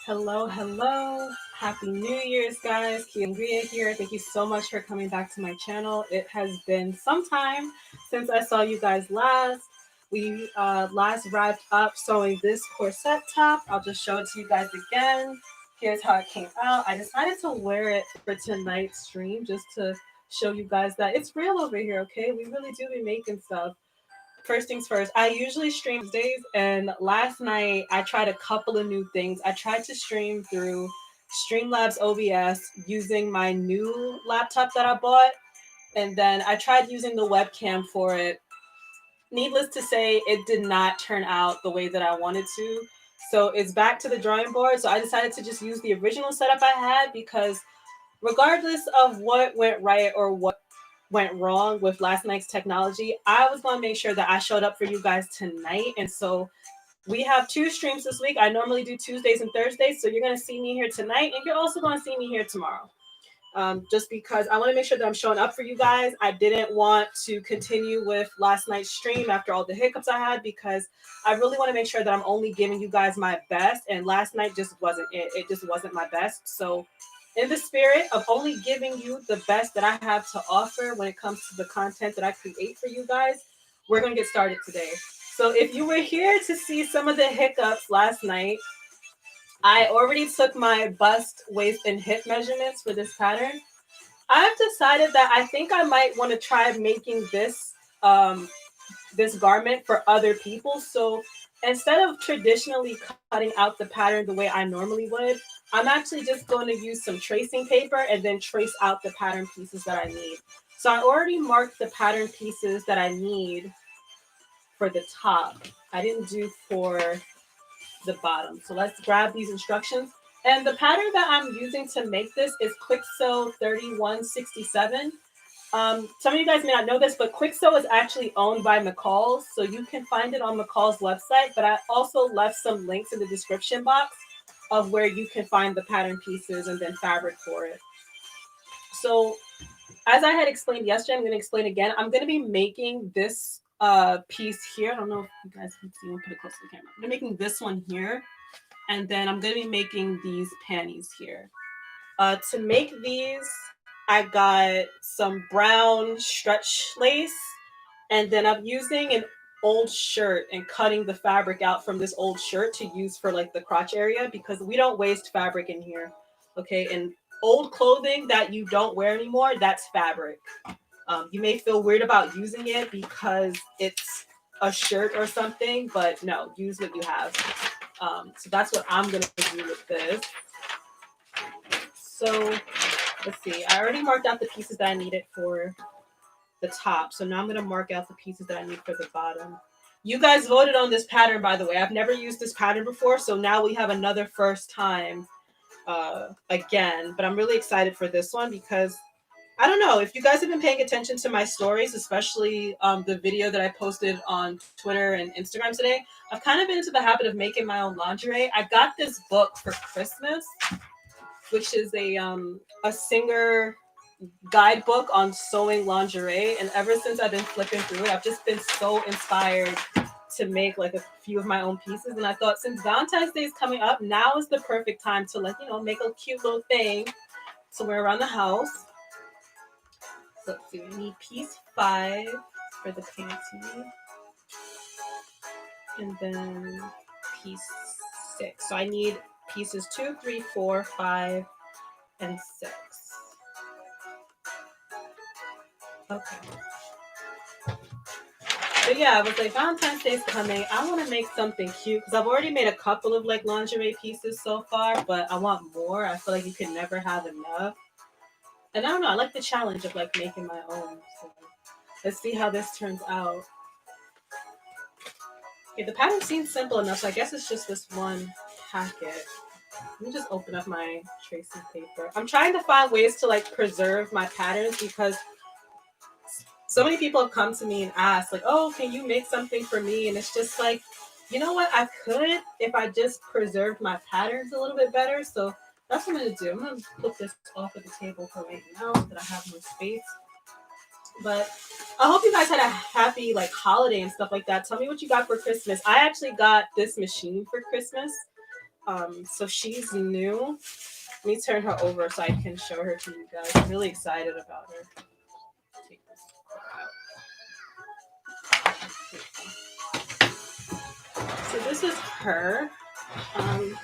Hello, hello. Happy New Year's, guys. Lingerie here. Thank you so much for coming back to my channel. It has been some time since I saw you guys last. We last wrapped up sewing this corset top. I'll just show it to you guys again. Here's how it came out. I decided to wear it for tonight's stream just to show you guys that it's real over here, okay? We really do be making stuff. First things first, I usually stream Tuesdays, and last night I tried a couple of new things. I tried to stream through Streamlabs OBS using my new laptop that I bought, and then I tried using the webcam for it. Needless to say, it did not turn out the way that I wanted to. So it's back to the drawing board. So I decided to just use the original setup I had because regardless of what went right or what went wrong with last night's technology, I was going to make sure that I showed up for you guys tonight. And so we have two streams this week. I normally do Tuesdays and Thursdays. So you're going to see me here tonight, and you're also going to see me here tomorrow. Just because I want to make sure that I'm showing up for you guys. I didn't want to continue with last night's stream after all the hiccups I had because I really want to make sure that I'm only giving you guys my best. And last night just wasn't it. It just wasn't my best. So in the spirit of only giving you the best that I have to offer when it comes to the content that I create for you guys, we're going to get started today. So if you were here to see some of the hiccups last night, I already took my bust, waist, and hip measurements for this pattern. I've decided that I think I might want to try making this this garment for other people. So instead of traditionally cutting out the pattern the way I normally would, I'm actually just going to use some tracing paper and then trace out the pattern pieces that I need. So I already marked the pattern pieces that I need for the top. I didn't do for the bottom. So let's grab these instructions. And the pattern that I'm using to make this is K3167. Some of you guys may not know this, but Kwik is actually owned by McCall's, so you can find it on McCall's website. But I also left some links in the description box of where you can find the pattern pieces and then fabric for it. So as I had explained yesterday, I'm going to explain again. I'm going to be making this piece here. I don't know if you guys can see. I'll put it close to the camera. I'm making this one here, and then I'm going to be making these panties here. To make these, I got some brown stretch lace, and then I'm using an old shirt and cutting the fabric out from this old shirt to use for like the crotch area because we don't waste fabric in here. Okay, and old clothing that you don't wear anymore, that's fabric. You may feel weird about using it because it's a shirt or something, but no, use what you have. So that's what I'm going to do with this. So let's see. I already marked out the pieces that I needed for the top. So now I'm going to mark out the pieces that I need for the bottom. You guys voted on this pattern, by the way. I've never used this pattern before, so now we have another first time again. But I'm really excited for this one because I don't know if you guys have been paying attention to my stories, especially the video that I posted on Twitter and Instagram today. I've kind of been into the habit of making my own lingerie. I got this book for Christmas, which is a singer guidebook on sewing lingerie. And ever since I've been flipping through it, I've just been so inspired to make like a few of my own pieces. And I thought since Valentine's Day is coming up, now is the perfect time to like, make a cute little thing to wear around the house. So let's see, we need piece 5 for the panty. And then piece 6. So I need pieces 2, 3, 4, 5, and 6. Okay. But yeah, I was like, Valentine's Day is coming. I want to make something cute because I've already made a couple of like lingerie pieces so far, but I want more. I feel like you can never have enough. And I don't know, I like the challenge of like making my own. So let's see how this turns out. Okay, the pattern seems simple enough, so I guess it's just this one packet. Let me just open up my tracing paper. I'm trying to find ways to like preserve my patterns because so many people have come to me and asked like, oh, can you make something for me? And it's just like, you know what? I could if I just preserved my patterns a little bit better. So that's what I'm going to do. I'm going to put this off of the table for right now so that I have more space. But I hope you guys had a happy like holiday and stuff like that. Tell me what you got for Christmas. I actually got this machine for Christmas. So she's new. Let me turn her over so I can show her to you guys. I'm really excited about her. Take this out. So this is her. Um,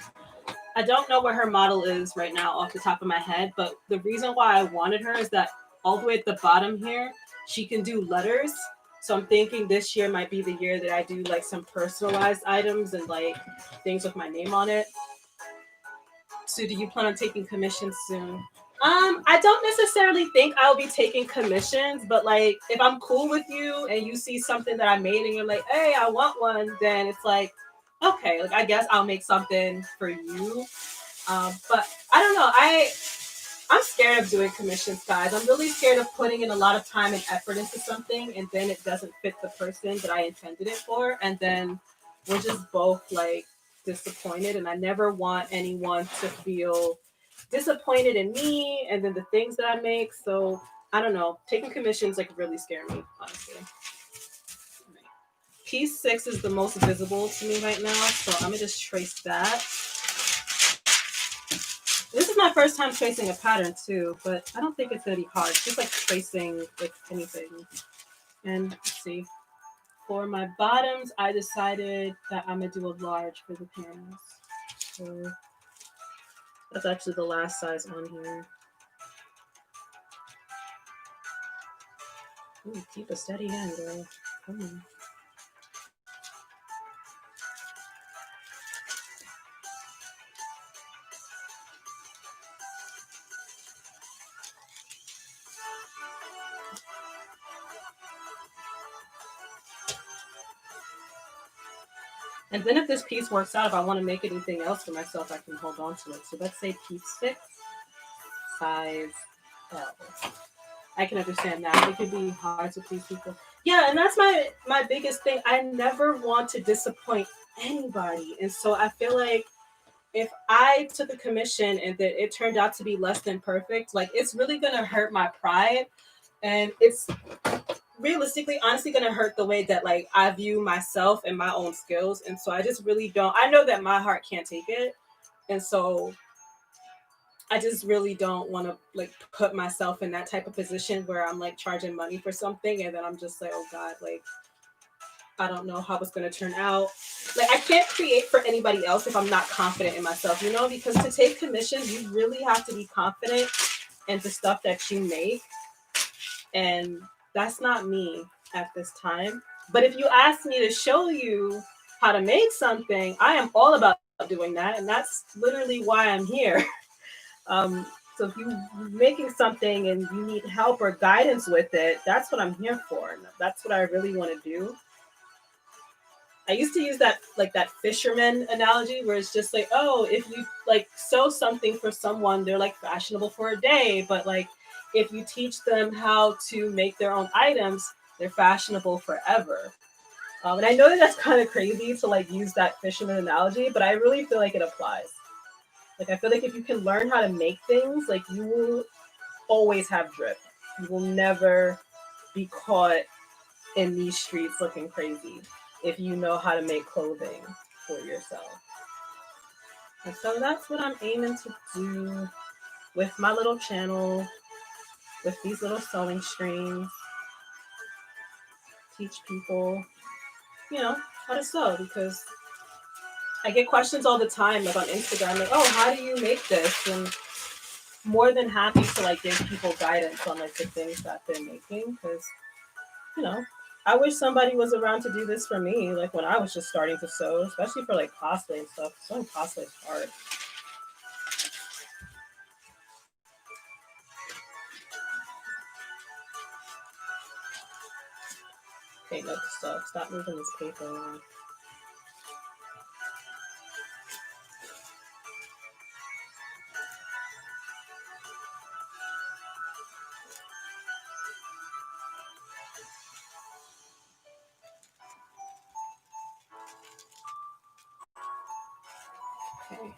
I don't know where her model is right now off the top of my head, but the reason why I wanted her is that all the way at the bottom here, she can do letters. So I'm thinking this year might be the year that I do like some personalized items and like things with my name on it. So do you plan on taking commissions soon? I don't necessarily think I'll be taking commissions, but like if I'm cool with you and you see something that I made and you're like, hey, I want one, then it's like, okay, like I guess I'll make something for you. But I don't know. I'm scared of doing commissions, guys. I'm really scared of putting in a lot of time and effort into something and then it doesn't fit the person that I intended it for, and then we're just both like disappointed. And I never want anyone to feel disappointed in me and then the things that I make. So I don't know. Taking commissions like really scare me, honestly. Piece 6 is the most visible to me right now, so I'm gonna just trace that. This is my first time tracing a pattern too, but I don't think it's gonna be hard. It's just like tracing like anything. And let's see. For my bottoms, I decided that I'm gonna do a large for the panels. So that's actually the last size on here. Ooh, keep a steady hand, girl. Come on. And then if this piece works out, if I want to make anything else for myself, I can hold on to it. So let's say piece 6, size L. I can understand that. It can be hard to please people. Yeah, and that's my biggest thing. I never want to disappoint anybody. And so I feel like if I took a commission and that it turned out to be less than perfect, like it's really gonna hurt my pride. And it's realistically honestly going to hurt the way that like I view myself and my own skills. And so I just really don't, I know that my heart can't take it, and so I just really don't want to like put myself in that type of position where I'm like charging money for something and then I'm just like, oh god, like I don't know how it's going to turn out. Like I can't create for anybody else if I'm not confident in myself, you know, because to take commissions you really have to be confident in the stuff that you make, and that's not me at this time. But if you ask me to show you how to make something, I am all about doing that, and that's literally why I'm here. Um, so if you're making something and you need help or guidance with it, that's what I'm here for. That's what I really want to do. I used to use that like that fisherman analogy where it's just like, oh, if you like sew something for someone, they're like fashionable for a day, but like if you teach them how to make their own items, they're fashionable forever. And I know that that's kind of crazy to like use that fisherman analogy, but I really feel like it applies. Like I feel like if you can learn how to make things, like you will always have drip. You will never be caught in these streets looking crazy if you know how to make clothing for yourself. And so that's what I'm aiming to do with my little channel, with these little sewing streams. Teach people, you know, how to sew, because I get questions all the time, like on Instagram, like, oh, how do you make this? And more than happy to like give people guidance on like the things that they're making, because you know, I wish somebody was around to do this for me, like when I was just starting to sew, especially for like cosplay and stuff. Sewing cosplay is hard. Okay, nope, stop moving this paper around. Okay.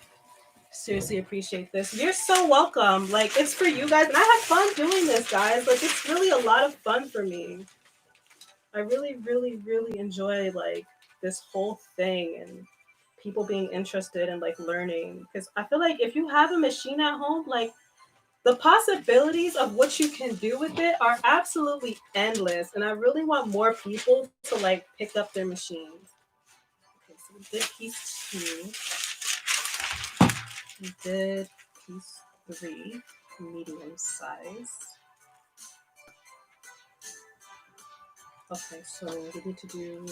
Seriously appreciate this. You're so welcome. Like it's for you guys, and I have fun doing this, guys. Like it's really a lot of fun for me. I really, really, really enjoy like this whole thing, and people being interested in like learning, because I feel like if you have a machine at home, like the possibilities of what you can do with it are absolutely endless, and I really want more people to like pick up their machines. Okay, so we did piece 2. We did piece 3, medium size. Okay, so we need to do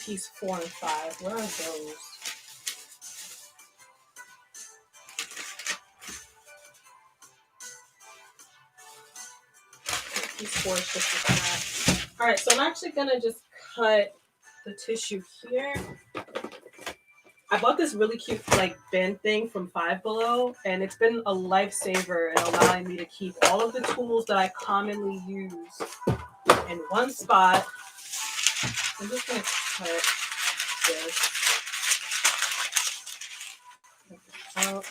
piece 4 and 5. Where are those? Piece 4 is just like that. All right, so I'm actually gonna just cut the tissue here. I bought this really cute like bin thing from Five Below, and it's been a lifesaver in allowing me to keep all of the tools that I commonly use in one spot. I'm just gonna cut this out.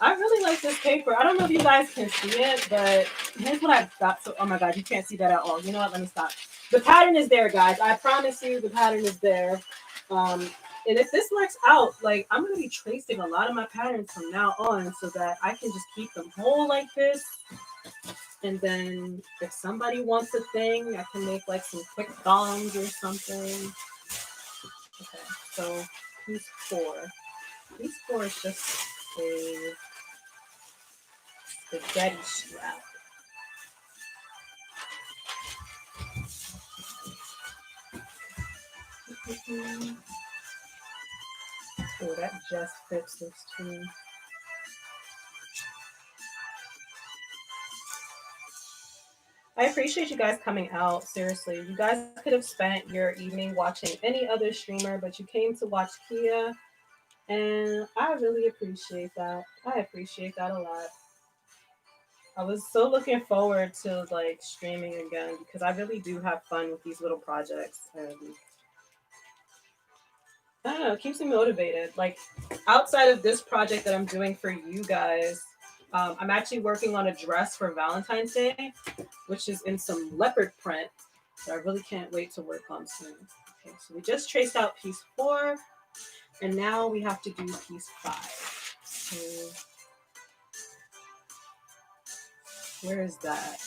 I really like this paper. I don't know if you guys can see it, but here's what I've got. So, oh my God, you can't see that at all. You know what? Let me stop. The pattern is there, guys. I promise you, the pattern is there. And if this works out, like I'm gonna be tracing a lot of my patterns from now on, so that I can just keep them whole like this. And then if somebody wants a thing, I can make like some quick thongs or something. Okay, so piece 4. Piece 4 is just a spaghetti strap. Oh, that just fits this too. I appreciate you guys coming out. Seriously, you guys could have spent your evening watching any other streamer, but you came to watch Kia, and I really appreciate that. I appreciate that a lot. I was so looking forward to like streaming again, because I really do have fun with these little projects, and I don't know, it keeps me motivated. Like outside of this project that I'm doing for you guys, I'm actually working on a dress for Valentine's Day, which is in some leopard print that I really can't wait to work on soon. Okay, so we just traced out piece 4, and now we have to do piece 5. So where is that?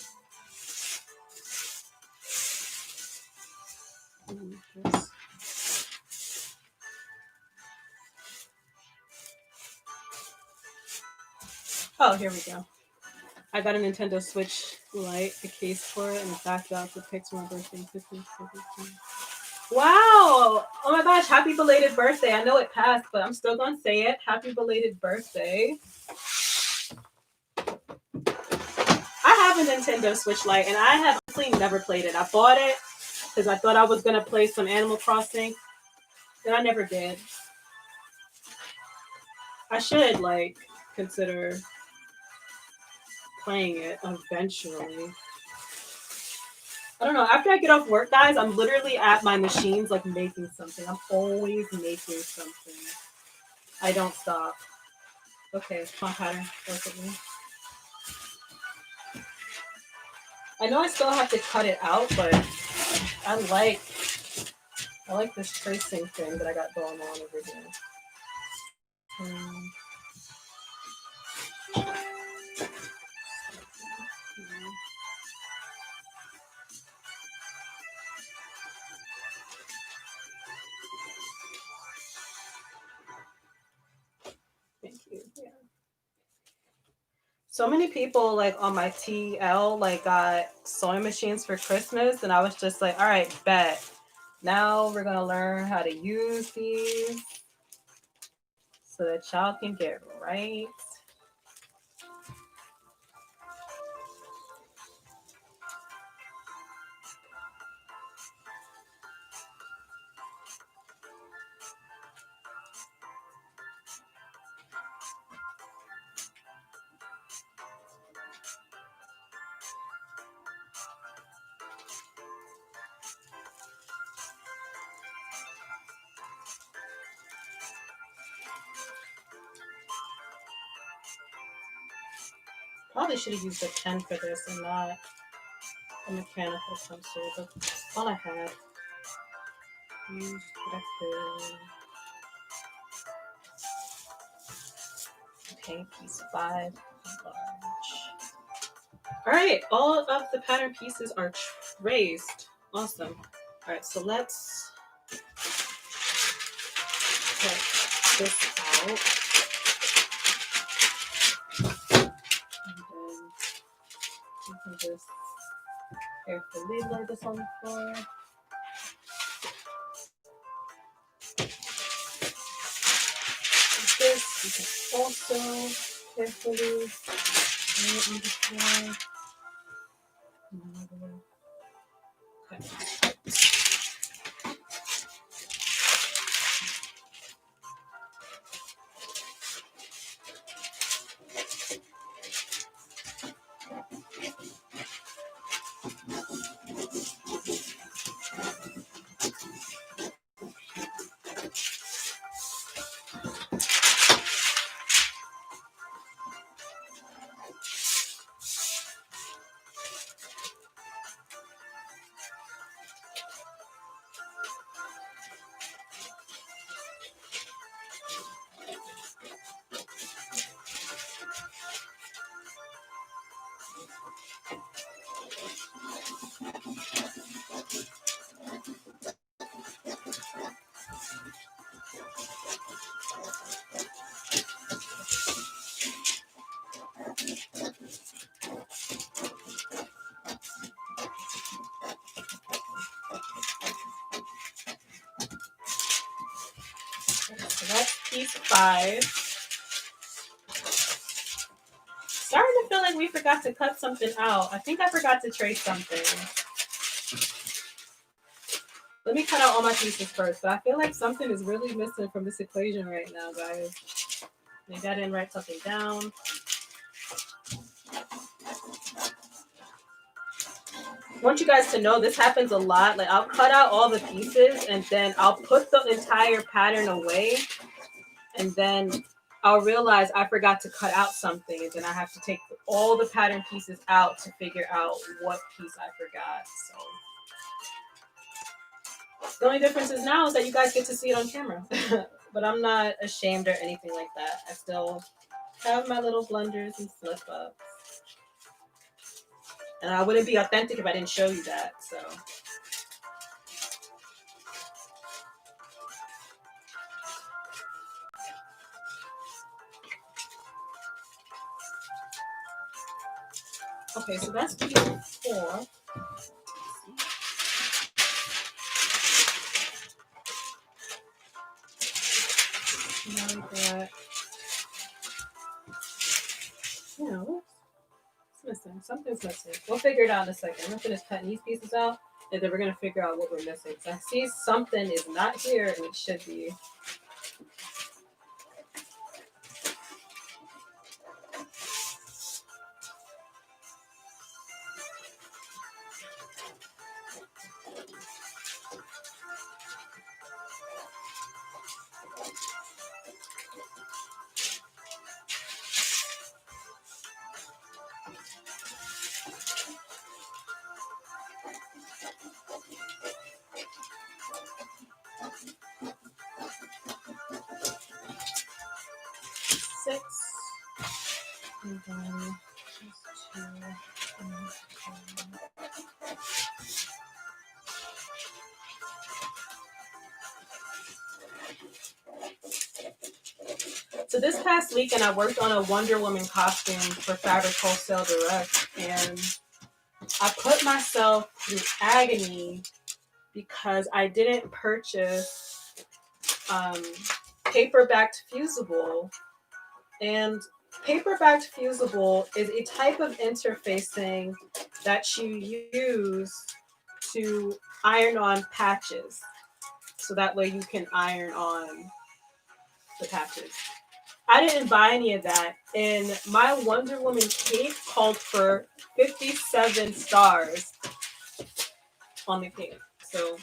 Oh, here we go. I got a Nintendo Switch Lite, the case for it, and the fact that the pics for my birthday. 15, 17. Wow! Oh my gosh, happy belated birthday. I know it passed, but I'm still gonna say it. Happy belated birthday. I have a Nintendo Switch Lite, and I have honestly never played it. I bought it because I thought I was gonna play some Animal Crossing, and I never did. I should like consider playing it eventually. I don't know. After I get off work, guys, I'm literally at my machines, like making something. I'm always making something. I don't stop. Okay, come on, pattern. Look at me. I know I still have to cut it out, but I like this tracing thing that I got going on over here. Thank you. Yeah. So many people like on my TL like got sewing machines for Christmas, and I was just like, all right, bet. Now we're gonna learn how to use these so that y'all can get right. Probably should have used a pen for this and not a mechanical pencil. That's all I had. Used what I could. Okay, piece 5, large. All right, all of the pattern pieces are traced. Awesome. All right, so let's cut this out. And then you can just carefully lay this on the floor. Like this, you can also carefully lay it on the floor. Okay. So that's piece 5. Starting to feel like we forgot to cut something out. I think I forgot to trace something. Let me cut out all my pieces first. But I feel like something is really missing from this equation right now, guys. Maybe I didn't write something down. I want you guys to know this happens a lot. Like, I'll cut out all the pieces and then I'll put the entire pattern away. And then I'll realize I forgot to cut out something. And then I have to take all the pattern pieces out to figure out what piece I forgot. So the only difference is now is that you guys get to see it on camera. But I'm not ashamed or anything like that. I still have my little blunders and slip ups. And I wouldn't be authentic if I didn't show you that. So okay, so that's piece 4. Now we got, you know, it's missing. Something's missing. We'll figure it out in a second. I'm gonna finish cutting these pieces out, and then we're gonna figure out what we're missing. So I see something is not here, and it should be. Six, and then just 2, and 2. So this past weekend, I worked on a Wonder Woman costume for Fabric Wholesale Direct, and I put myself through agony because I didn't purchase paper-backed fusible. And paper-backed fusible is a type of interfacing that you use to iron on patches. So that way you can iron on the patches. I didn't buy any of that. And my Wonder Woman cape called for 57 stars on the cape. So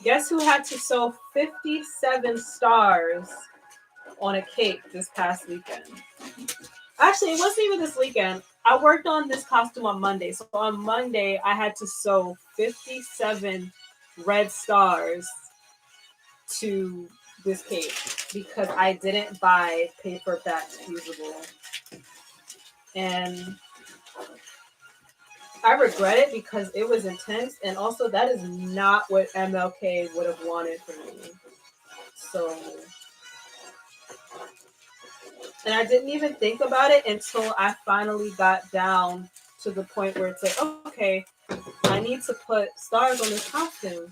guess who had to sew 57 stars on a cape this past weekend? Actually, it wasn't even this weekend. I worked on this costume on Monday. So on Monday, I had to sew 57 red stars to this cape because I didn't buy paper back fusible. And I regret it because it was intense. And also, that is not what MLK would have wanted from me. So, and I didn't even think about it until I finally got down to the point where it's like, okay, I need to put stars on this costume.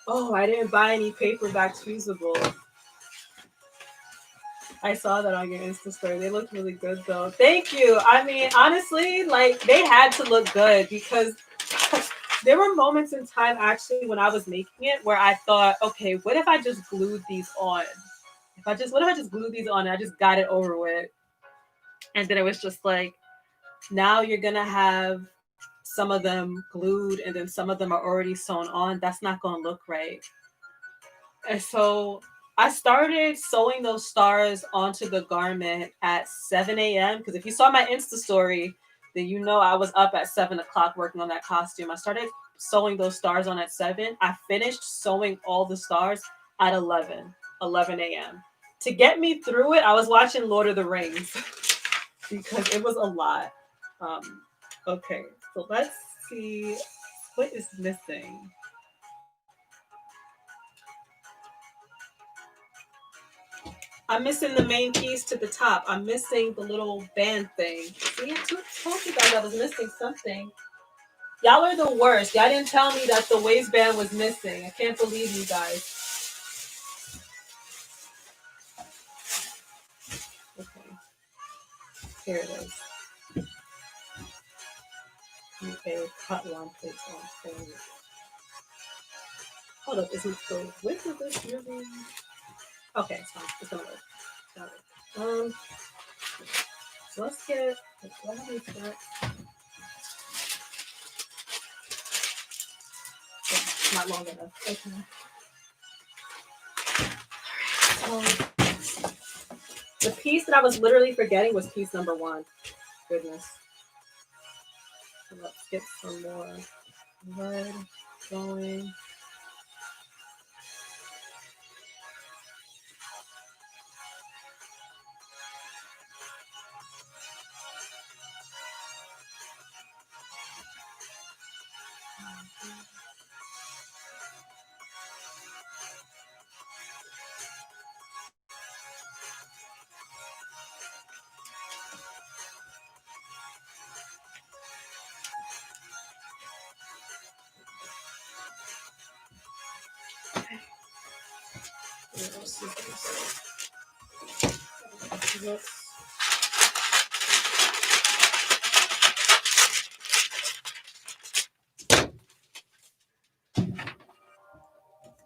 Oh, I didn't buy any paperbacks fusible. I saw that on your Insta story. They looked really good though. Thank you. I mean, honestly, like they had to look good because there were moments in time actually when I was making it where I thought, okay, what if I just glued these on? What if I just glued these on and I just got it over with? And then it was just like, now you're gonna have some of them glued and then some of them are already sewn on. That's not gonna look right. And so I started sewing those stars onto the garment at 7 a.m. Because if you saw my Insta story, then you know I was up at 7 o'clock working on that costume. I started sewing those stars on at 7. I finished sewing all the stars at 11 a.m. To get me through it, I was watching Lord of the Rings because it was a lot. Okay, so let's see what is missing. I'm missing the main piece to the top. I'm missing the little band thing. See, I told you guys I was missing something. Y'all are the worst. Y'all didn't tell me that the waistband was missing. I can't believe you guys. Okay, here it is. Okay, cut one place on thing. Hold up, is it the width of this really? Okay, it's fine. It's gonna work. Got it. So let's get. What have we got? Yeah, not long enough. Okay. The piece that I was literally forgetting was piece number 1. Goodness. So let's get some more red going.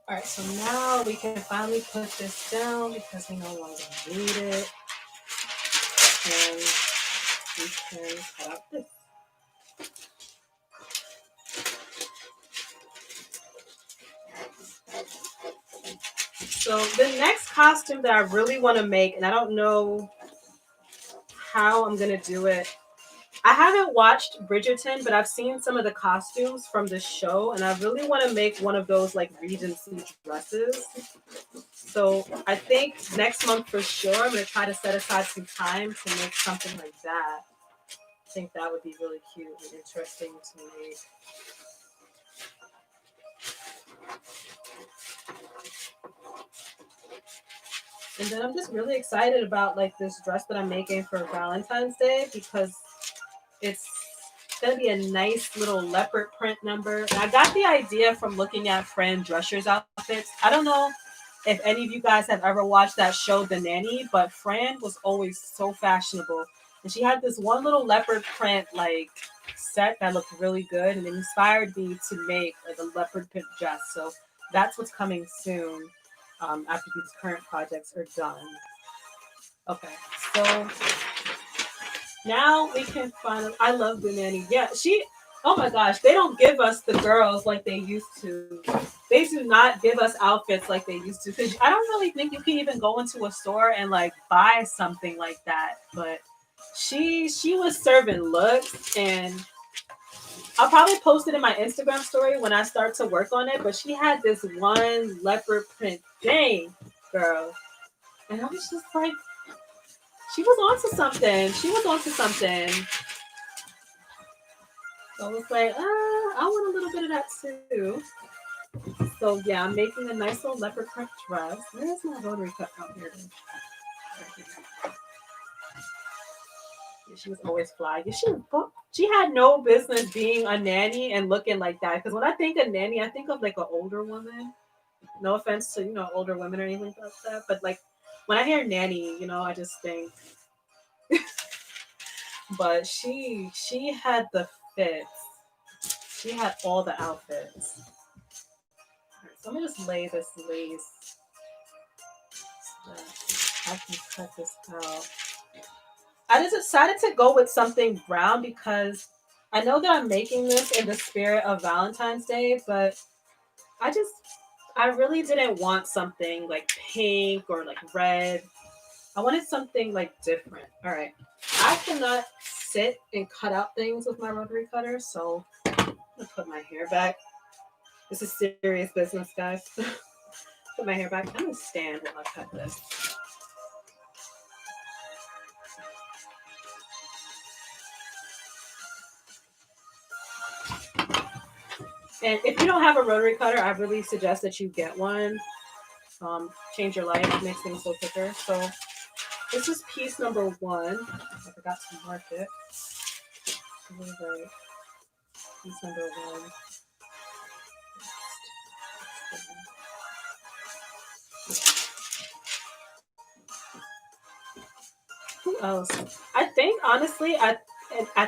All right, so now we can finally put this down because we no longer need it. And we can cut out this. So the next costume that I really want to make, and I don't know how I'm going to do it. I haven't watched Bridgerton, but I've seen some of the costumes from the show, and I really want to make one of those like Regency dresses. So I think next month for sure, I'm going to try to set aside some time to make something like that. I think that would be really cute and interesting to make. And then I'm just really excited about like this dress that I'm making for Valentine's Day because it's gonna be a nice little leopard print number. And I got the idea from looking at Fran Drescher's outfits. I don't know if any of you guys have ever watched that show, The Nanny, but Fran was always so fashionable. And she had this one little leopard print like set that looked really good and it inspired me to make like a leopard print dress. So that's what's coming soon after these current projects are done. Okay, so now we can finally. I love the nanny. Yeah, she. Oh my gosh, they don't give us the girls like they used to. They do not give us outfits like they used to. Because I don't really think you can even go into a store and like buy something like that. But She was serving looks, and I'll probably post it in my Instagram story when I start to work on it. But she had this one leopard print thing, girl, and I was just like, she was onto something. She was onto something. So I was like, I want a little bit of that too. So yeah, I'm making a nice little leopard print dress. Where's my rotary cut? Oh, here it is. Right here. Yeah, she was always fly. Yeah, she had no business being a nanny and looking like that. Because when I think of nanny, I think of like an older woman. No offense to older women or anything like that, but like when I hear nanny, I just think. But she had the fits. She had all the outfits. All right, so I'm gonna just lay this lace. So that I can cut this out. I just decided to go with something brown because I know that I'm making this in the spirit of Valentine's Day, but I just I really didn't want something like pink or like red. I wanted something like different. All right. I cannot sit and cut out things with my rotary cutter, so I'm gonna put my hair back. This is serious business, guys. Put my hair back. I'm gonna stand while I cut this. And if you don't have a rotary cutter, I really suggest that you get one. Change your life, makes things so quicker. So this is piece number 1. I forgot to mark it. Right. Piece number 1. Who else? I think honestly, at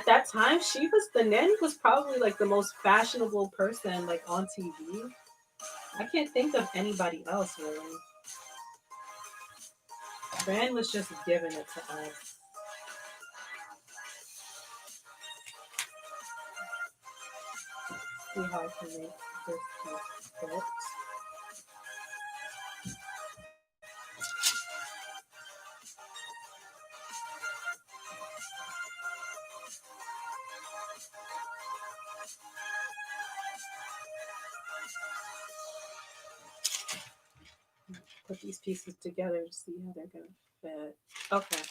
that time, the nanny was probably like the most fashionable person like on TV. I can't think of anybody else really. Brand was just giving it to us. See how I can make this piece fit. Put these pieces together to see how they're gonna fit. Okay.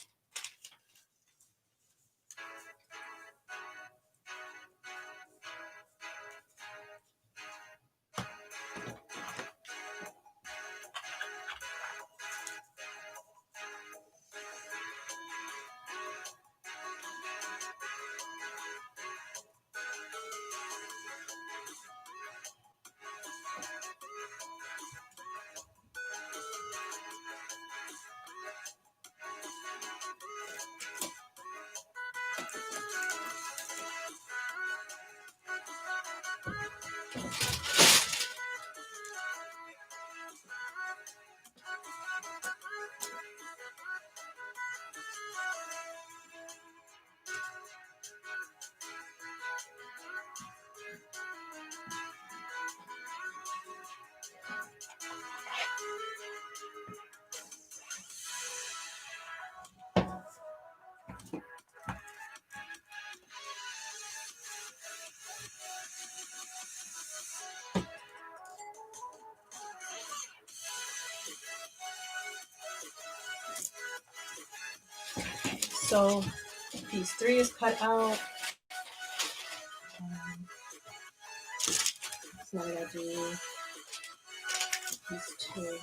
So piece 3 is cut out. So now I gotta do piece 2.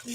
So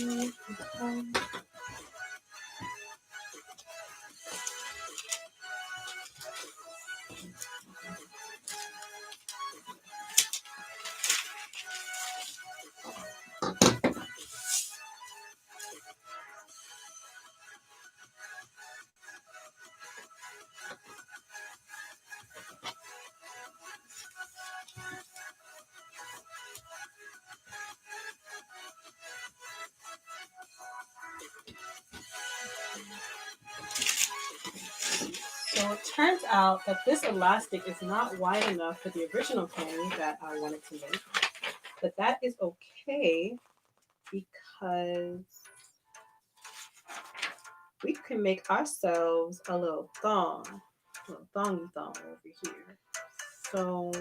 it turns out that this elastic is not wide enough for the original cami that I wanted to make. But that is okay because we can make ourselves a little thingy thong over here. So,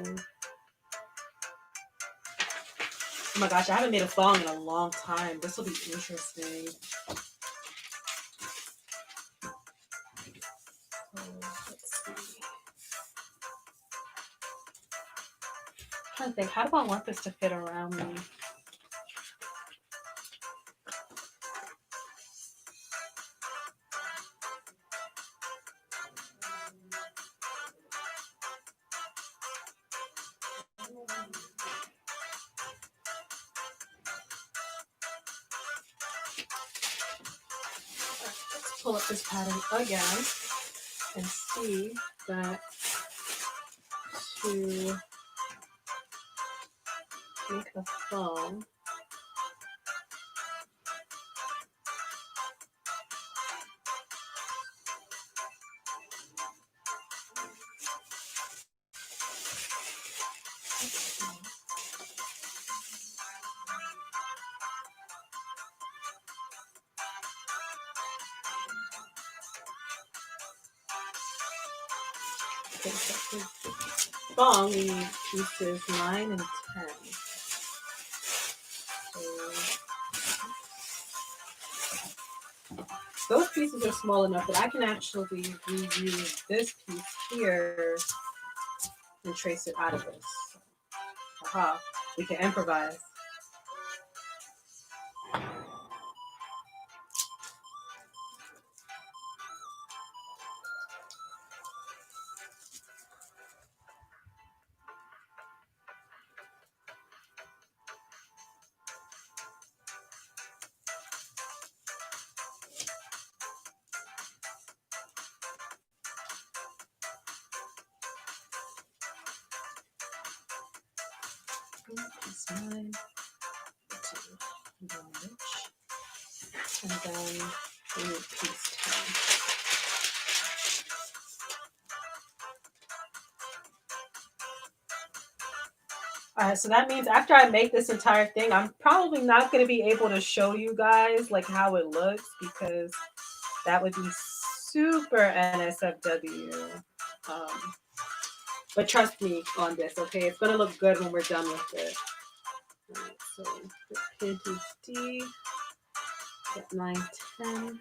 oh my gosh, I haven't made a thong in a long time. This will be interesting. So, let's see. I'm trying to think, how do I want this to fit around me? Let's pull up this pattern again and see that to make a thong. Okay, so thong, we need pieces 9 and 10. So those pieces are small enough that I can actually reuse this piece here and trace it out of this. Aha, we can improvise. Piece 9, 2, and then we need piece 10. All right, so that means after I make this entire thing, I'm probably not going to be able to show you guys like how it looks because that would be super NSFW. But trust me on this, okay? It's going to look good when we're done with it. All right, so the panties D, get 9, 10.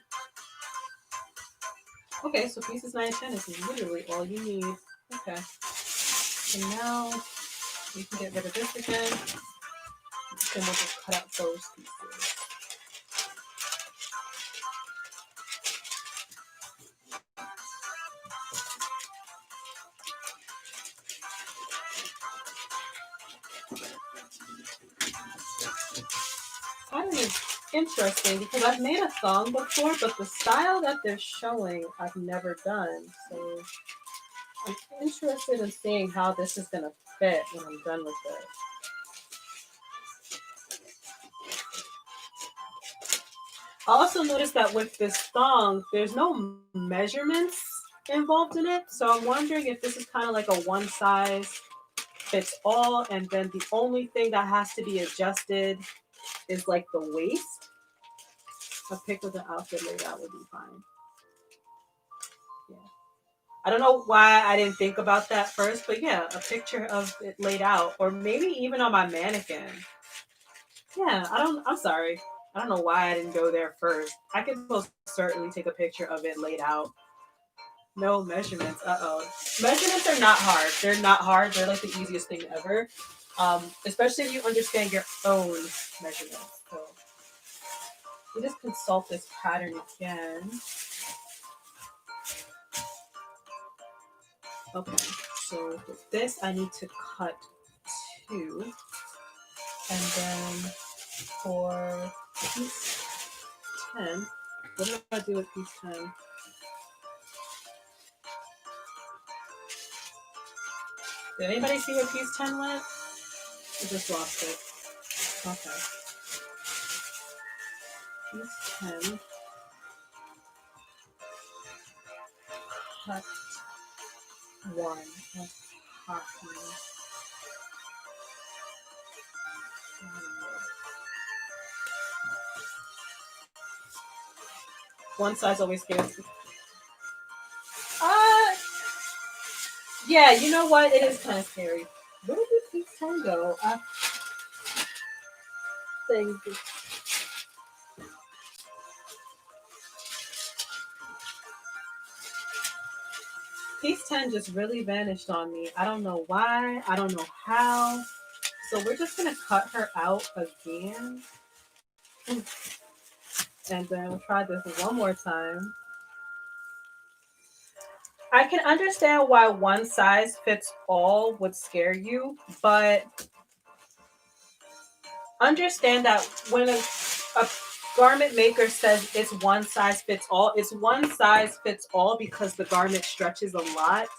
Okay, so pieces 9 and 10 is literally all you need. Okay. So now we can get rid of this again. Then we'll just cut out those pieces. Pattern is interesting because I've made a thong before, but the style that they're showing I've never done. So I'm interested in seeing how this is gonna fit when I'm done with it. I also noticed that with this thong, there's no measurements involved in it. So I'm wondering if this is kind of like a one size fits all, and then the only thing that has to be adjusted is like the waist. A pic with the outfit laid out would be fine. Yeah. I don't know why I didn't think about that first, but yeah, a picture of it laid out, or maybe even on my mannequin. Yeah, I'm sorry. I don't know why I didn't go there first. I can most certainly take a picture of it laid out. No measurements. Measurements are not hard. They're not hard. They're like the easiest thing ever. Especially if you understand your own measurements. So We just consult this pattern again. Okay, so with this I need to cut 2, and then for piece 10, what do I do with piece 10? Did anybody see where piece 10 went? I just lost it. Okay. Piece 10. Cut 1 of copy. One size always scares me. Yeah, you know what? It is kind of scary. Where did piece 10 go? Things. Piece 10 just really vanished on me. I don't know why. I don't know how. So we're just going to cut her out again. And then we'll try this one more time. I can understand why one size fits all would scare you, but understand that when a garment maker says it's one size fits all, it's one size fits all because the garment stretches a lot.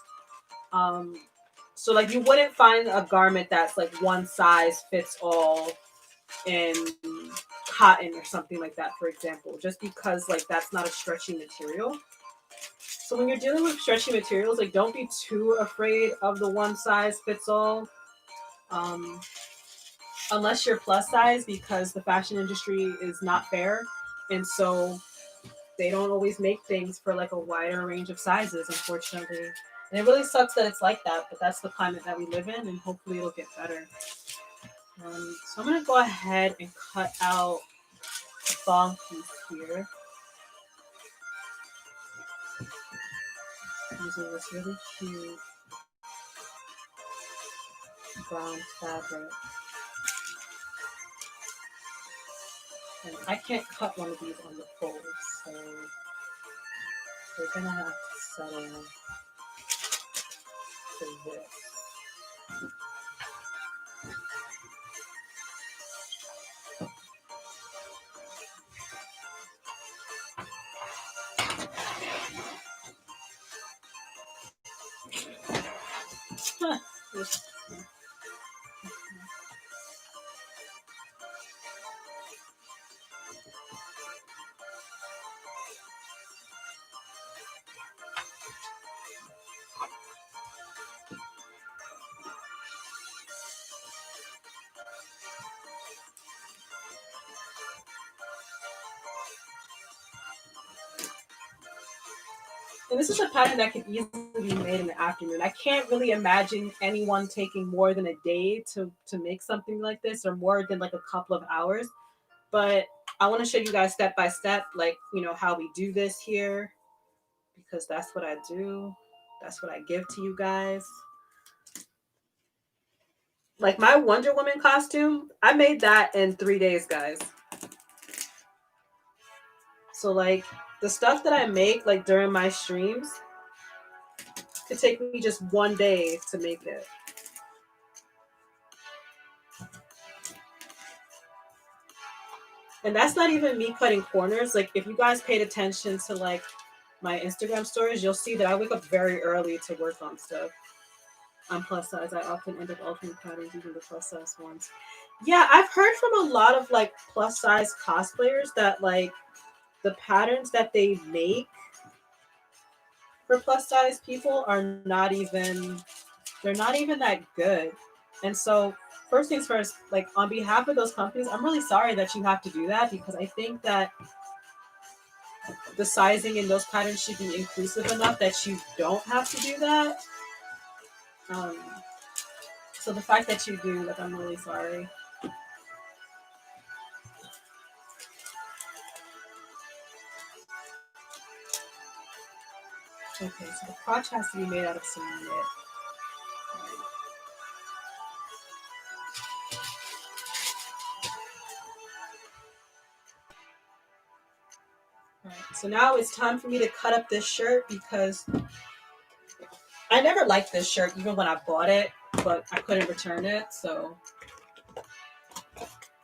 So like you wouldn't find a garment that's like one size fits all in cotton or something like that, for example, just because like that's not a stretchy material. So when you're dealing with stretchy materials, like don't be too afraid of the one size fits all. Unless you're plus size, because the fashion industry is not fair, and so they don't always make things for like a wider range of sizes, unfortunately. And it really sucks that it's like that, but that's the climate that we live in, and hopefully it'll get better. So I'm gonna go ahead and cut out the thong piece here using this really cute brown fabric. And I can't cut one of these on the fold, so we're gonna have to settle for this. And this is a pattern that can easily be made in the afternoon. I can't really imagine anyone taking more than a day to make something like this, or more than like a couple of hours. But I want to show you guys step by step, like, you know, how we do this here, because that's what I do. That's what I give to you guys. Like my Wonder Woman costume, I made that in 3 days, guys. So like the stuff that I make like during my streams could take me just 1 day to make it. And that's not even me cutting corners. Like if you guys paid attention to like my Instagram stories, you'll see that I wake up very early to work on stuff. I'm plus size. I often end up altering patterns, even the plus size ones. Yeah, I've heard from a lot of like plus size cosplayers that like the patterns that they make for plus size people are not even, they're not even that good. And so first things first, like on behalf of those companies, I'm really sorry that you have to do that, because I think that the sizing in those patterns should be inclusive enough that you don't have to do that. So the fact that you do, like, I'm really sorry. Okay, so the crotch has to be made out of some knit. Alright, so now it's time for me to cut up this shirt because I never liked this shirt even when I bought it, but I couldn't return it, so.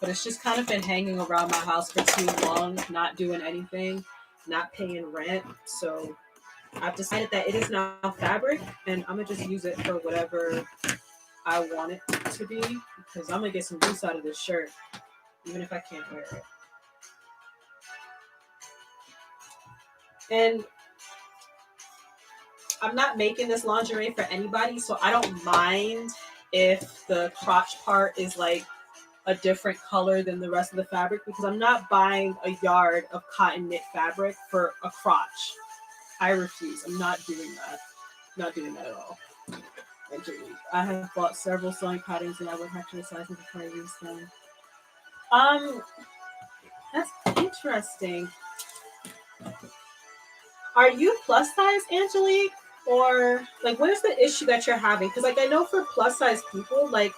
But it's just kind of been hanging around my house for too long, not doing anything, not paying rent. So I've decided that it is now fabric and I'm gonna just use it for whatever I want it to be because I'm gonna get some use out of this shirt, even if I can't wear it. And I'm not making this lingerie for anybody, so I don't mind if the crotch part is like a different color than the rest of the fabric because I'm not buying a yard of cotton knit fabric for a crotch. I refuse. I'm not doing that. Not doing that at all. I have bought several sewing patterns and I would have to resize them before I use them. That's interesting. Are you plus size, Angelique? Or like what is the issue that you're having? Because like I know for plus size people, like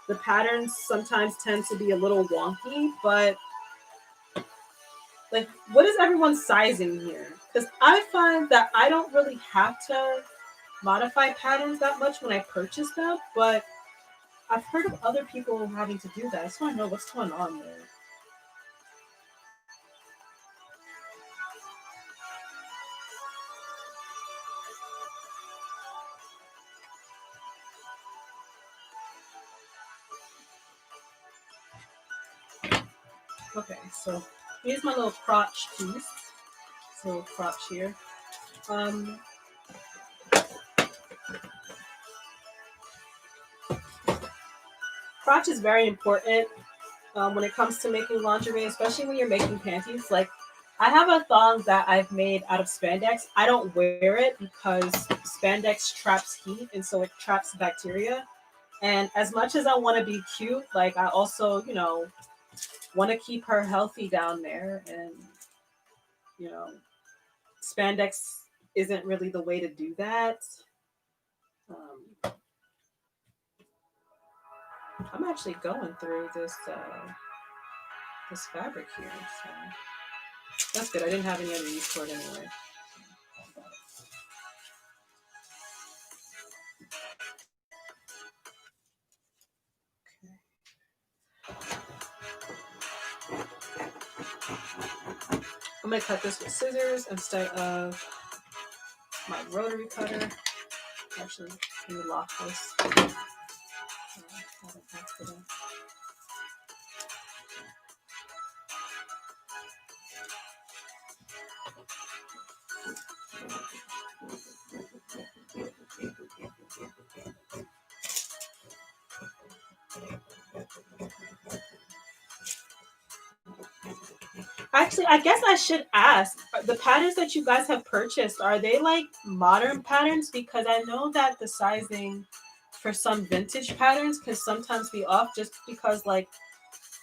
the patterns sometimes tend to be a little wonky, but like what is everyone's sizing here? Because I find that I don't really have to modify patterns that much when I purchase them, but I've heard of other people having to do that. I just want to know what's going on there. Okay, so here's my little crotch piece. This little crotch here. Crotch is very important when it comes to making lingerie, especially when you're making panties. Like, I have a thong that I've made out of spandex. I don't wear it because spandex traps heat, and so it traps bacteria. And as much as I want to be cute, like I also, want to keep her healthy down there. And, you know, spandex isn't really the way to do that. I'm actually going through this fabric here, so that's good. I didn't have any other use for it anyway. I'm gonna cut this with scissors instead of my rotary cutter. Actually, let me lock this. Actually, I guess I should ask, the patterns that you guys have purchased, are they like modern patterns? Because I know that the sizing for some vintage patterns can sometimes be off just because like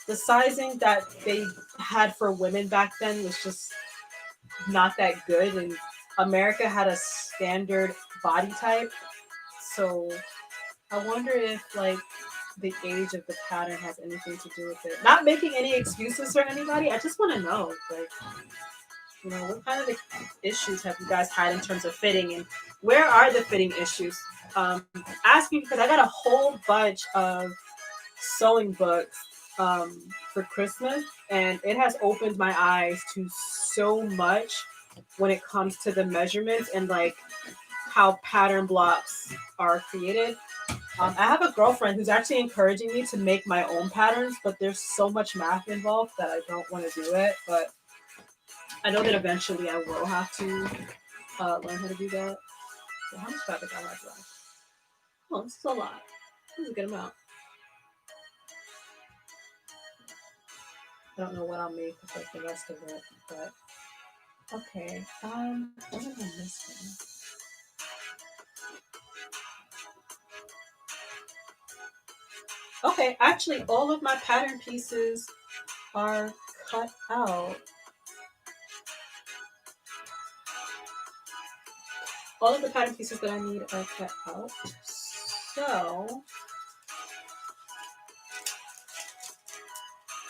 the sizing that they had for women back then was just not that good, and America had a standard body type. So I wonder if like the age of the pattern has anything to do with it. Not making any excuses for anybody. I just want to know, like, what kind of issues have you guys had in terms of fitting, and where are the fitting issues? Ask me because I got a whole bunch of sewing books for Christmas, and it has opened my eyes to so much when it comes to the measurements and like how pattern blocks are created. I have a girlfriend who's actually encouraging me to make my own patterns, but there's so much math involved that I don't want to do it. But I know that eventually I will have to learn how to do that. So how much fabric I have left? Oh, this is a lot. This is a good amount. I don't know what I'll make with like the rest of it, but okay. What am I missing? Okay, actually, all of my pattern pieces are cut out. All of the pattern pieces that I need are cut out. So,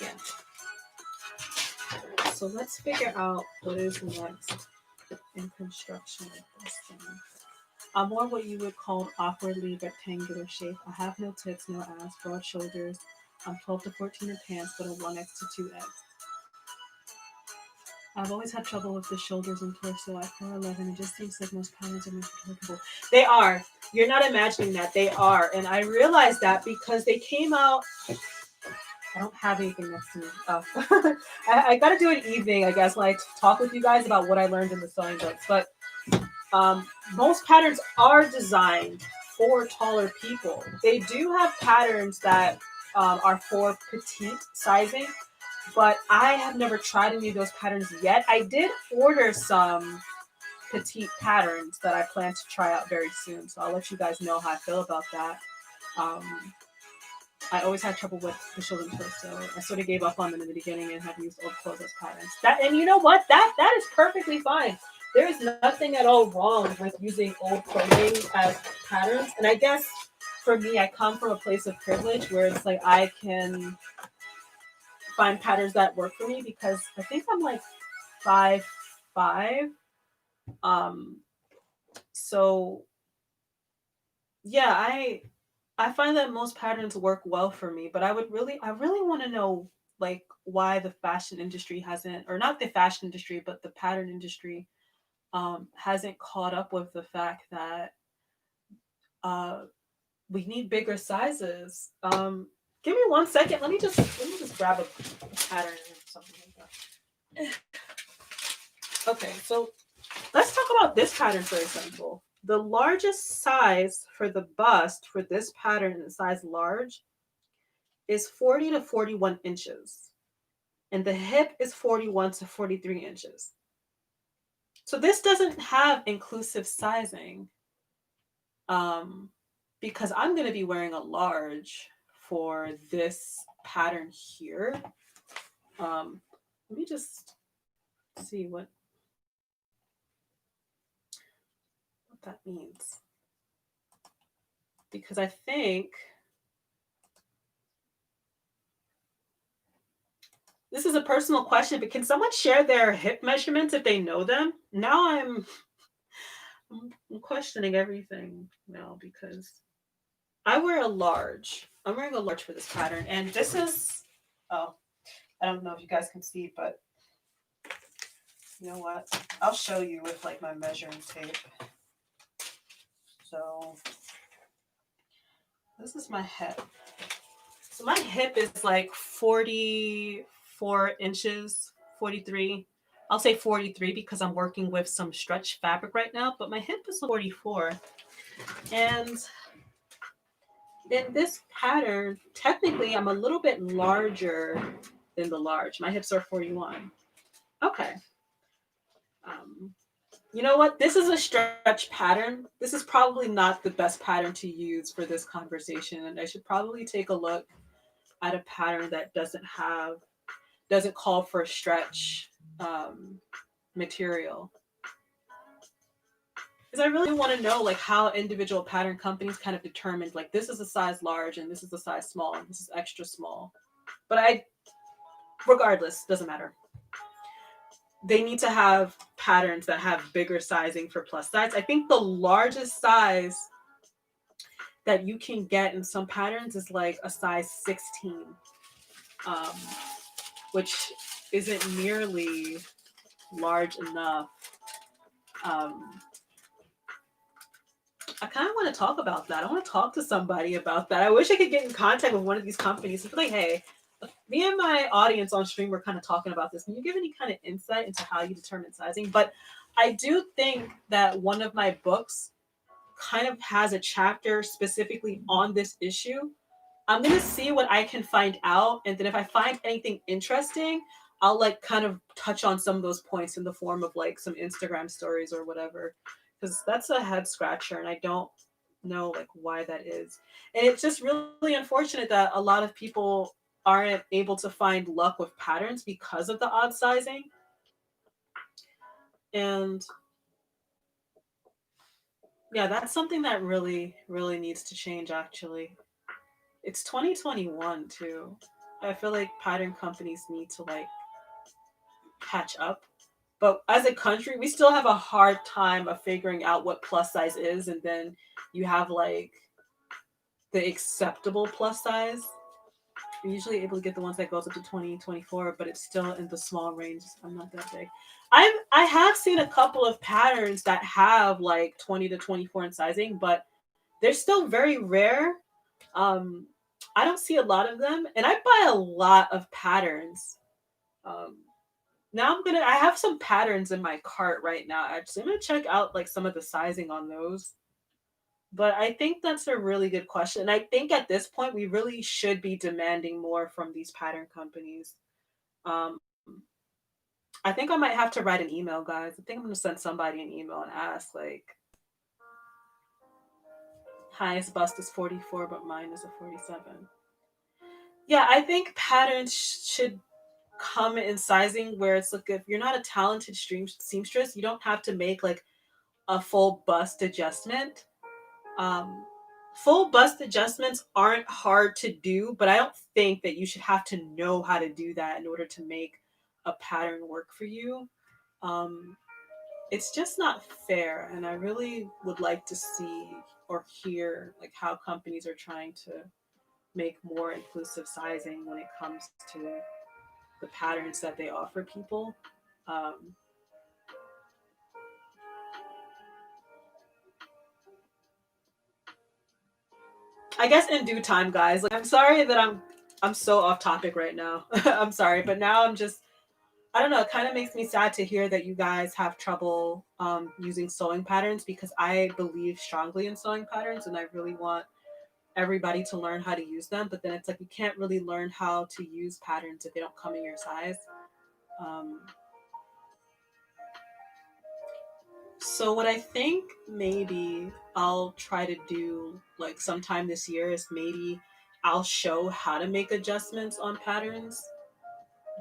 yeah. So let's figure out what is next in construction of this thing. I'm more what you would call awkwardly rectangular shape. I have no tits, no ass, broad shoulders. I'm 12 to 14 in pants, but a 1X to 2X. I've always had trouble with the shoulders and torso at 4'11". It just seems like most patterns are applicable. They are. You're not imagining that. They are. And I realized that because they came out. I don't have anything next to me. Oh. I got to do an evening, I guess, when I talk with you guys about what I learned in the sewing books. But most patterns are designed for taller people. They do have patterns that are for petite sizing, but I have never tried any of those patterns yet. I did order some petite patterns that I plan to try out very soon, so I'll let you guys know how I feel about that. I always had trouble with the shoulder and torso. I sort of gave up on them in the beginning and have used old clothes as patterns. And you know what? That is perfectly fine. There is nothing at all wrong with using old clothing as patterns. And I guess for me, I come from a place of privilege where it's like I can find patterns that work for me because I think I'm like 5'5". So yeah, I find that most patterns work well for me, but I really want to know like why the fashion industry hasn't, or not the fashion industry, but the pattern industry hasn't caught up with the fact that uh, we need bigger sizes. Give me 1 second. Let me just grab a pattern or something like that. Okay, so let's talk about this pattern for example. The largest size for the bust for this pattern in size large is 40 to 41 inches, and the hip is 41 to 43 inches. So this doesn't have inclusive sizing because I'm going to be wearing a large for this pattern here. Let me just see what that means. Because I think this is a personal question, but can someone share their hip measurements if they know them? Now I'm questioning everything now because I wear a large. I'm wearing a large for this pattern, and this is, oh, I don't know if you guys can see, but you know what? I'll show you with like my measuring tape. So this is my hip. So my hip is like 44 inches, 43. I'll say 43 because I'm working with some stretch fabric right now, but my hip is 44. And in this pattern, technically I'm a little bit larger than the large. My hips are 41. Okay. You know what? This is a stretch pattern. This is probably not the best pattern to use for this conversation. And I should probably take a look at a pattern that doesn't call for stretch material. Because I really want to know like how individual pattern companies kind of determined like this is a size large and this is a size small and this is extra small. But regardless, doesn't matter. They need to have patterns that have bigger sizing for plus size. I think the largest size that you can get in some patterns is like a size 16, which isn't nearly large enough. I kind of want to talk about that. I want to talk to somebody about that. I wish I could get in contact with one of these companies and be like, hey, me and my audience on stream were kind of talking about this. Can you give any kind of insight into how you determine sizing? But I do think that one of my books kind of has a chapter specifically on this issue. I'm going to see what I can find out. And then if I find anything interesting, I'll like kind of touch on some of those points in the form of like some Instagram stories or whatever. Because that's a head scratcher and I don't know like why that is. And it's just really unfortunate that a lot of people aren't able to find luck with patterns because of the odd sizing. And yeah, that's something that really, really needs to change actually. It's 2021 too. I feel like pattern companies need to like catch up. But as a country, we still have a hard time of figuring out what plus size is, and then you have like the acceptable plus size. We're usually able to get the ones that goes up to 20, 24, but it's still in the small range. I'm not that big. I have seen a couple of patterns that have like 20 to 24 in sizing, but they're still very rare. Um, I don't see a lot of them, and I buy a lot of patterns. Um, Now I have some patterns in my cart right now. Actually, I'm gonna check out like some of the sizing on those. But I think that's a really good question. And I think at this point we really should be demanding more from these pattern companies. Um, I think I might have to write an email, guys. I think I'm gonna send somebody an email and ask like, highest bust is 44, but mine is a 47. Yeah, I think patterns should come in sizing where it's like if you're not a talented seamstress, you don't have to make like a full bust adjustment. Um, Full bust adjustments aren't hard to do, but I don't think that you should have to know how to do that in order to make a pattern work for you. Um, it's just not fair, and I really would like to see or hear like how companies are trying to make more inclusive sizing when it comes to the patterns that they offer people. Um, I guess in due time, guys. Like, I'm sorry that I'm so off topic right now. I'm sorry, but now I'm just I don't know. It kind of makes me sad to hear that you guys have trouble using sewing patterns because I believe strongly in sewing patterns and I really want everybody to learn how to use them. But then it's like you can't really learn how to use patterns if they don't come in your size. Um, So what I think maybe I'll try to do like sometime this year is maybe I'll show how to make adjustments on patterns,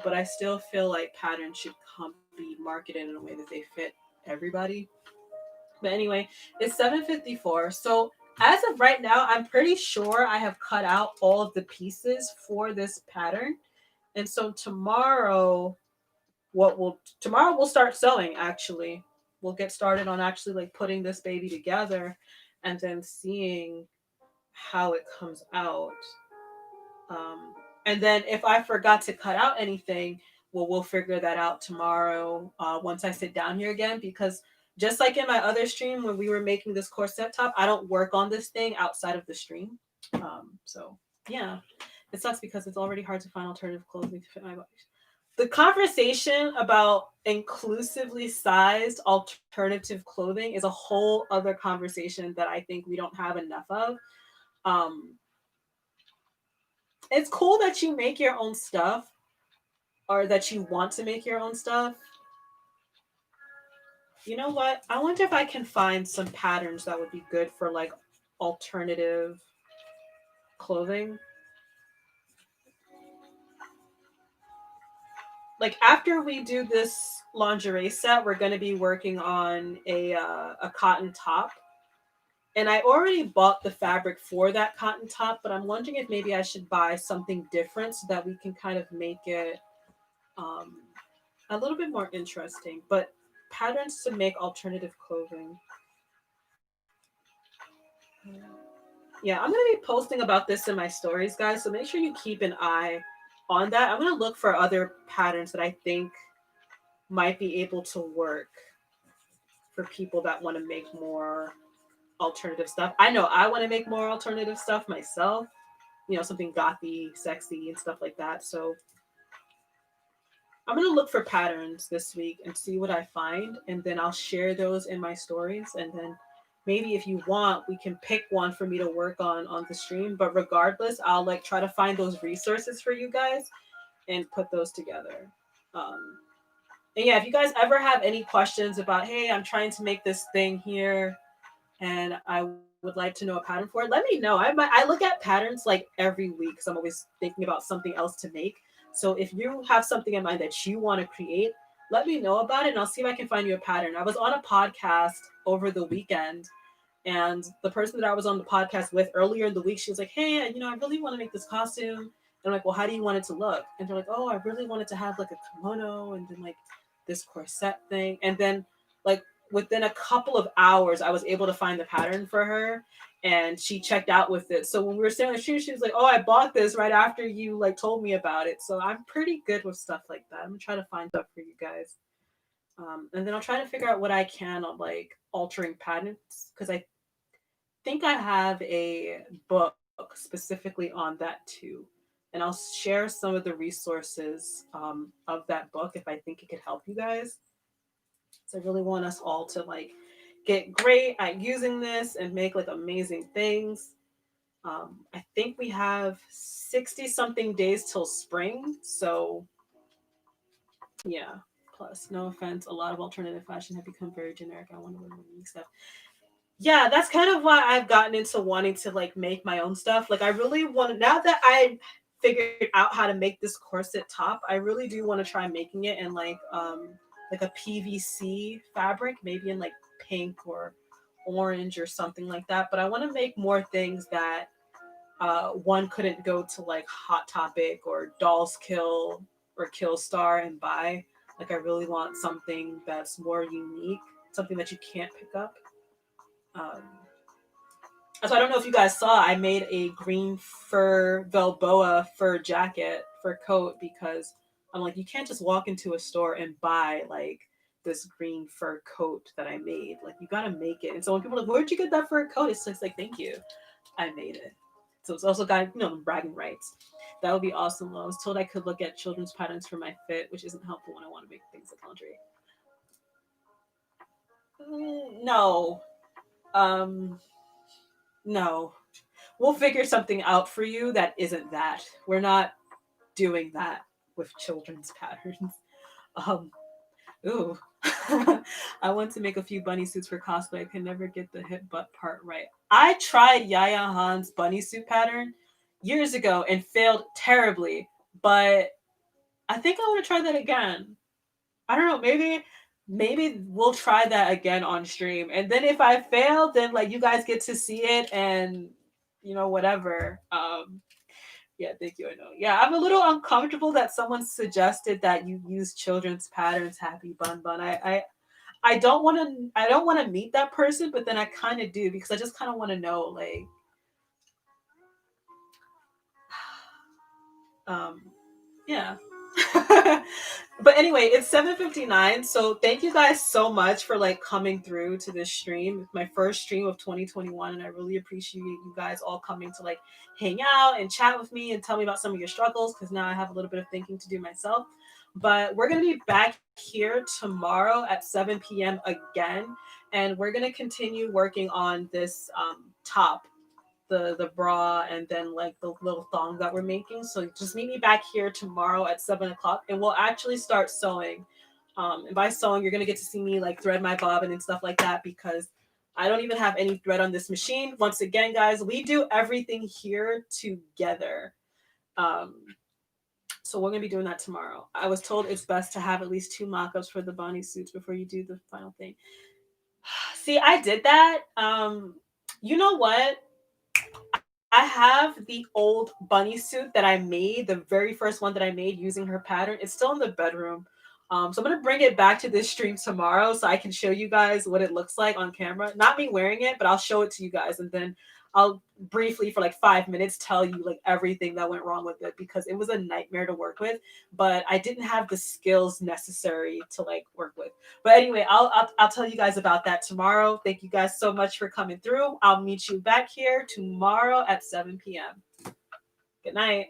but I still feel like patterns should be marketed in a way that they fit everybody. But anyway, it's 7:54. So as of right now, I'm pretty sure I have cut out all of the pieces for this pattern. And so tomorrow we'll start sewing actually. We'll get started on actually like putting this baby together and then seeing how it comes out. Um, and then if I forgot to cut out anything, well, we'll figure that out tomorrow once I sit down here again. Because just like in my other stream when we were making this corset top, I don't work on this thing outside of the stream. So yeah, it sucks because it's already hard to find alternative clothing to fit my body. The conversation about inclusively sized alternative clothing is a whole other conversation that I think we don't have enough of. Um, it's cool that you make your own stuff or that you want to make your own stuff. You know what? I wonder if I can find some patterns that would be good for like alternative clothing. Like after we do this lingerie set, we're going to be working on a cotton top. And I already bought the fabric for that cotton top, but I'm wondering if maybe I should buy something different so that we can kind of make it um, a little bit more interesting. But patterns to make alternative clothing. Yeah, I'm going to be posting about this in my stories, guys. So make sure you keep an eye on that. I'm going to look for other patterns that I think might be able to work for people that want to make more alternative stuff. I know I want to make more alternative stuff myself, something gothy, sexy, and stuff like that. So I'm going to look for patterns this week and see what I find. And then I'll share those in my stories. And then maybe if you want, we can pick one for me to work on the stream. But regardless, I'll like try to find those resources for you guys and put those together. Um, and yeah, if you guys ever have any questions about, hey, I'm trying to make this thing here and I would like to know a pattern for it, let me know. I look at patterns like every week because I'm always thinking about something else to make. So if you have something in mind that you want to create, let me know about it and I'll see if I can find you a pattern. I was on a podcast over the weekend and the person that I was on the podcast with earlier in the week, she was like, hey, I really want to make this costume. I'm like, well, how do you want it to look? And they're like, oh, I really want it to have like a kimono and then like this corset thing. And then like within a couple of hours, I was able to find the pattern for her and she checked out with it. So when we were standing on the street, she was like, oh, I bought this right after you like told me about it. So I'm pretty good with stuff like that. I'm gonna try to find stuff for you guys. And then I'll try to figure out what I can on like altering patterns because I think I have a book specifically on that too. And I'll share some of the resources of that book if I think it could help you guys. So I really want us all to like get great at using this and make like amazing things. I think we have 60 something days till spring. So yeah. Plus, no offense, a lot of alternative fashion have become very generic. I want to learn unique stuff. Yeah, that's kind of why I've gotten into wanting to like make my own stuff. Like I really want to, now that I figured out how to make this corset top, I really do want to try making it in like a PVC fabric, maybe in like pink or orange or something like that. But I want to make more things that one couldn't go to like Hot Topic or Dolls Kill or Kill Star and buy. Like I really want something that's more unique, something that you can't pick up. Um, so I don't know if you guys saw, I made a green fur Velboa fur jacket, fur coat, because I'm like, you can't just walk into a store and buy like this green fur coat that I made. Like you gotta make it. And so when people are like, where'd you get that fur coat? It's just like, thank you, I made it. So it's also got, bragging rights. That would be awesome. Well, I was told I could look at children's patterns for my fit, which isn't helpful when I want to make things like lingerie. No. Um, no. We'll figure something out for you that isn't that. We're not doing that with children's patterns. Um, ooh. I want to make a few bunny suits for cosplay. I can never get the hip butt part right. I tried Yaya Han's bunny suit pattern years ago and failed terribly, but I think I want to try that again. I don't know, maybe we'll try that again on stream. And then if I fail, then like you guys get to see it and whatever. Yeah, thank you. I know. Yeah, I'm a little uncomfortable that someone suggested that you use children's patterns. Happy bun bun. I don't want to meet that person, but then I kind of do because I just kind of want to know like um yeah. But anyway, it's 7:59. So thank you guys so much for like coming through to this stream. It's my first stream of 2021 and I really appreciate you guys all coming to like hang out and chat with me and tell me about some of your struggles cuz now I have a little bit of thinking to do myself. But we're going to be back here tomorrow at 7 p.m. again and we're going to continue working on this top, the bra and then like the little thong that we're making. So just meet me back here tomorrow at 7 o'clock and we'll actually start sewing. And by sewing, you're gonna get to see me like thread my bobbin and stuff like that because I don't even have any thread on this machine. Once again, guys, we do everything here together. Um, so we're gonna be doing that tomorrow. I was told it's best to have at least 2 mock-ups for the bunny suits before you do the final thing. See, I did that. You know what? I have the old bunny suit that I made, the very first one that I made using her pattern. It's still in the bedroom. So I'm gonna bring it back to this stream tomorrow so I can show you guys what it looks like on camera. Not me wearing it, but I'll show it to you guys and then I'll briefly for like 5 minutes tell you like everything that went wrong with it because it was a nightmare to work with, but I didn't have the skills necessary to like work with. But anyway, I'll tell you guys about that tomorrow. Thank you guys so much for coming through. I'll meet you back here tomorrow at 7 p.m. Good night.